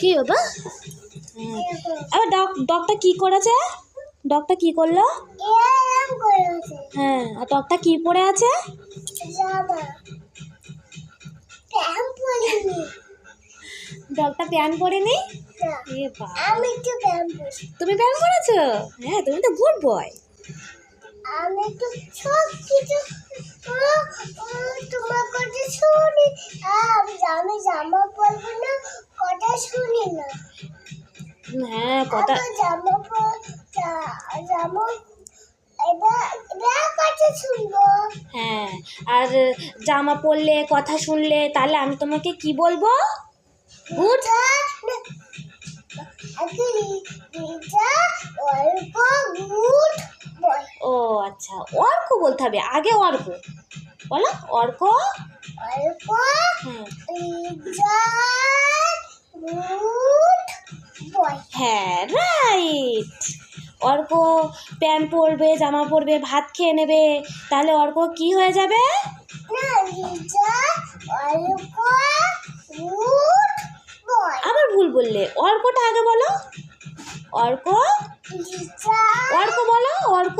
কি বাবা? আবার ডগটা কি করেছে? ডগটা কি করলো? হ্যাঁ, আর ডগটা কি পরে আছে? ডগটা প্যান্ট পরেনি? তুমি প্যান্ট পরেছো? হ্যাঁ, তুমি তো গুড বয়। আমি তো সব কিছু তোমার কথা শুনি। আমি জামা পরবো না, কথা শুনি না। হ্যাঁ, কথা জামা এবার কথা শুনবো। হ্যাঁ, আর জামা পরলে কথা শুনলে তাহলে আমি তোমাকে কি বলবো? গুড। ও আচ্ছা, অর্ক বলতে হবে আগে। অর্ক বলো, অর্ক। হ্যাঁ, রাইট। অর্ক প্যান্ট পরবে, জামা পরবে, ভাত খেয়ে নেবে, তাহলে অর্ক কি হয়ে যাবে? আবার ভুল বললে। অর্কটা আগে বলো। অর্ক, অর্ক বলো। অর্ক,